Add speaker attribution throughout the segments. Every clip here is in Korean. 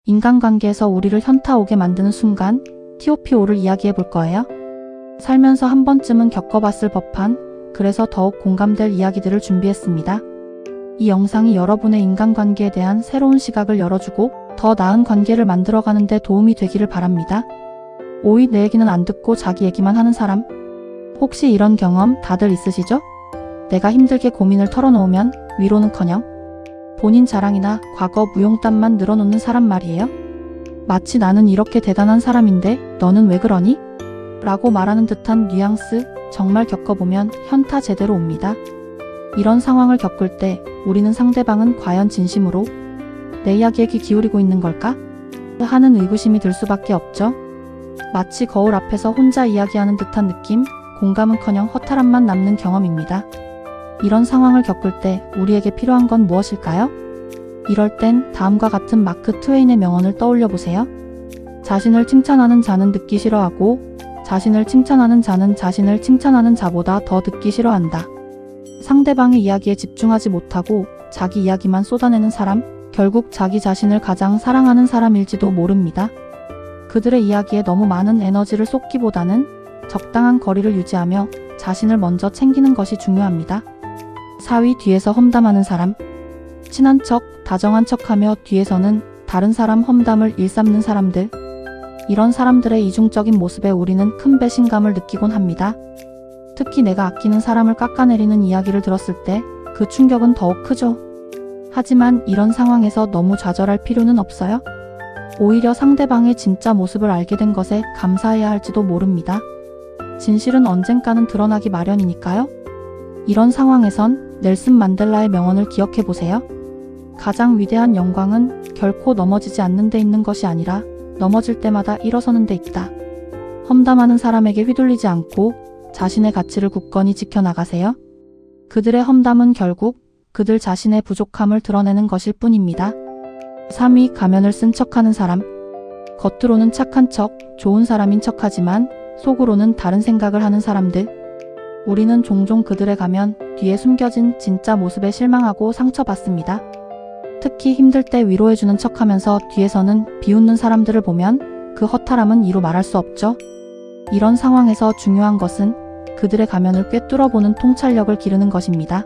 Speaker 1: 인간관계에서 우리를 현타오게 만드는 순간 TOPO를 이야기해 볼 거예요. 살면서 한 번쯤은 겪어봤을 법한, 그래서 더욱 공감될 이야기들을 준비했습니다. 이 영상이 여러분의 인간관계에 대한 새로운 시각을 열어주고 더 나은 관계를 만들어가는 데 도움이 되기를 바랍니다. 오이 내 얘기는 안 듣고 자기 얘기만 하는 사람? 혹시 이런 경험 다들 있으시죠? 내가 힘들게 고민을 털어놓으면 위로는커녕 본인 자랑이나 과거 무용담만 늘어놓는 사람 말이에요. 마치 나는 이렇게 대단한 사람인데 너는 왜 그러니? 라고 말하는 듯한 뉘앙스, 정말 겪어보면 현타 제대로 옵니다. 이런 상황을 겪을 때 우리는 상대방은 과연 진심으로 내 이야기에 귀 기울이고 있는 걸까? 하는 의구심이 들 수밖에 없죠. 마치 거울 앞에서 혼자 이야기하는 듯한 느낌, 공감은커녕 허탈함만 남는 경험입니다. 이런 상황을 겪을 때 우리에게 필요한 건 무엇일까요? 이럴 땐 다음과 같은 마크 트웨인의 명언을 떠올려 보세요. 자신을 칭찬하는 자는 듣기 싫어하고 자신을 칭찬하는 자는 자신을 칭찬하는 자보다 더 듣기 싫어한다. 상대방의 이야기에 집중하지 못하고 자기 이야기만 쏟아내는 사람, 결국 자기 자신을 가장 사랑하는 사람일지도 모릅니다. 그들의 이야기에 너무 많은 에너지를 쏟기보다는 적당한 거리를 유지하며 자신을 먼저 챙기는 것이 중요합니다. 4위 뒤에서 험담하는 사람. 친한 척, 다정한 척하며 뒤에서는 다른 사람 험담을 일삼는 사람들. 이런 사람들의 이중적인 모습에 우리는 큰 배신감을 느끼곤 합니다. 특히 내가 아끼는 사람을 깎아내리는 이야기를 들었을 때 그 충격은 더욱 크죠. 하지만 이런 상황에서 너무 좌절할 필요는 없어요. 오히려 상대방의 진짜 모습을 알게 된 것에 감사해야 할지도 모릅니다. 진실은 언젠가는 드러나기 마련이니까요. 이런 상황에선 넬슨 만델라의 명언을 기억해 보세요. 가장 위대한 영광은 결코 넘어지지 않는 데 있는 것이 아니라 넘어질 때마다 일어서는 데 있다. 험담하는 사람에게 휘둘리지 않고 자신의 가치를 굳건히 지켜나가세요. 그들의 험담은 결국 그들 자신의 부족함을 드러내는 것일 뿐입니다. 3위 가면을 쓴 척하는 사람. 겉으로는 착한 척, 좋은 사람인 척하지만 속으로는 다른 생각을 하는 사람들. 우리는 종종 그들의 가면 뒤에 숨겨진 진짜 모습에 실망하고 상처받습니다. 특히 힘들 때 위로해주는 척하면서 뒤에서는 비웃는 사람들을 보면 그 허탈함은 이루 말할 수 없죠. 이런 상황에서 중요한 것은 그들의 가면을 꿰뚫어보는 통찰력을 기르는 것입니다.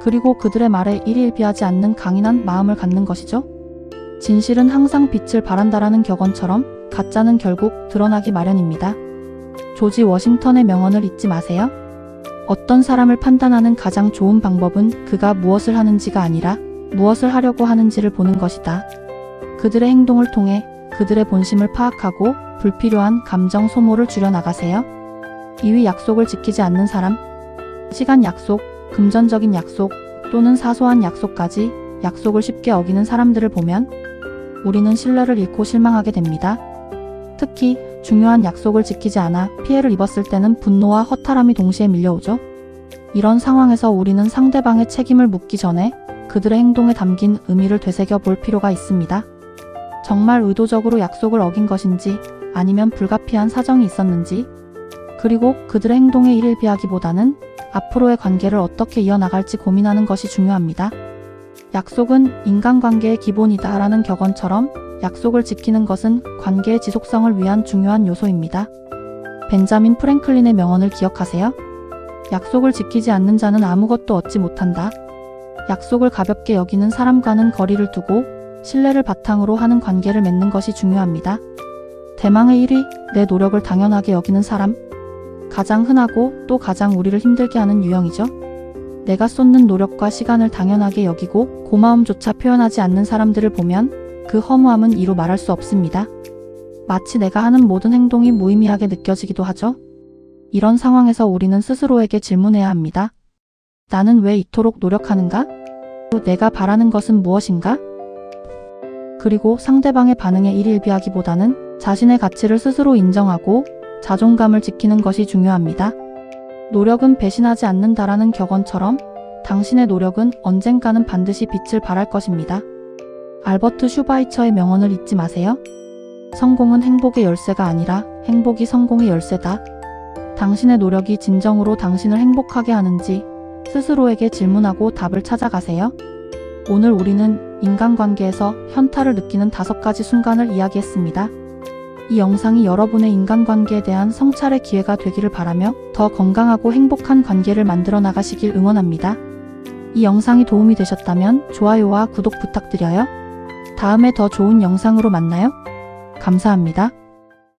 Speaker 1: 그리고 그들의 말에 일희일비하지 않는 강인한 마음을 갖는 것이죠. 진실은 항상 빛을 발한다라는 격언처럼 가짜는 결국 드러나기 마련입니다. 조지 워싱턴의 명언을 잊지 마세요. 어떤 사람을 판단하는 가장 좋은 방법은 그가 무엇을 하는지가 아니라 무엇을 하려고 하는지를 보는 것이다. 그들의 행동을 통해 그들의 본심을 파악하고 불필요한 감정 소모를 줄여나가세요. 2위 약속을 지키지 않는 사람. 시간 약속, 금전적인 약속 또는 사소한 약속까지 약속을 쉽게 어기는 사람들을 보면 우리는 신뢰를 잃고 실망하게 됩니다. 특히 중요한 약속을 지키지 않아 피해를 입었을 때는 분노와 허탈함이 동시에 밀려오죠. 이런 상황에서 우리는 상대방의 책임을 묻기 전에 그들의 행동에 담긴 의미를 되새겨 볼 필요가 있습니다. 정말 의도적으로 약속을 어긴 것인지 아니면 불가피한 사정이 있었는지, 그리고 그들의 행동에 일일비하기보다는 앞으로의 관계를 어떻게 이어나갈지 고민하는 것이 중요합니다. 약속은 인간관계의 기본이다 라는 격언처럼 약속을 지키는 것은 관계의 지속성을 위한 중요한 요소입니다. 벤자민 프랭클린의 명언을 기억하세요. 약속을 지키지 않는 자는 아무것도 얻지 못한다. 약속을 가볍게 여기는 사람과는 거리를 두고 신뢰를 바탕으로 하는 관계를 맺는 것이 중요합니다. 대망의 1위, 내 노력을 당연하게 여기는 사람. 가장 흔하고 또 가장 우리를 힘들게 하는 유형이죠. 내가 쏟는 노력과 시간을 당연하게 여기고 고마움조차 표현하지 않는 사람들을 보면 그 허무함은 이루 말할 수 없습니다. 마치 내가 하는 모든 행동이 무의미하게 느껴지기도 하죠. 이런 상황에서 우리는 스스로에게 질문해야 합니다. 나는 왜 이토록 노력하는가? 내가 바라는 것은 무엇인가? 그리고 상대방의 반응에 일일비하기보다는 자신의 가치를 스스로 인정하고 자존감을 지키는 것이 중요합니다. 노력은 배신하지 않는다라는 격언처럼 당신의 노력은 언젠가는 반드시 빛을 발할 것입니다. 알버트 슈바이처의 명언을 잊지 마세요. 성공은 행복의 열쇠가 아니라 행복이 성공의 열쇠다. 당신의 노력이 진정으로 당신을 행복하게 하는지 스스로에게 질문하고 답을 찾아가세요. 오늘 우리는 인간관계에서 현타를 느끼는 5가지 순간을 이야기했습니다. 이 영상이 여러분의 인간관계에 대한 성찰의 기회가 되기를 바라며 더 건강하고 행복한 관계를 만들어 나가시길 응원합니다. 이 영상이 도움이 되셨다면 좋아요와 구독 부탁드려요. 다음에 더 좋은 영상으로 만나요. 감사합니다.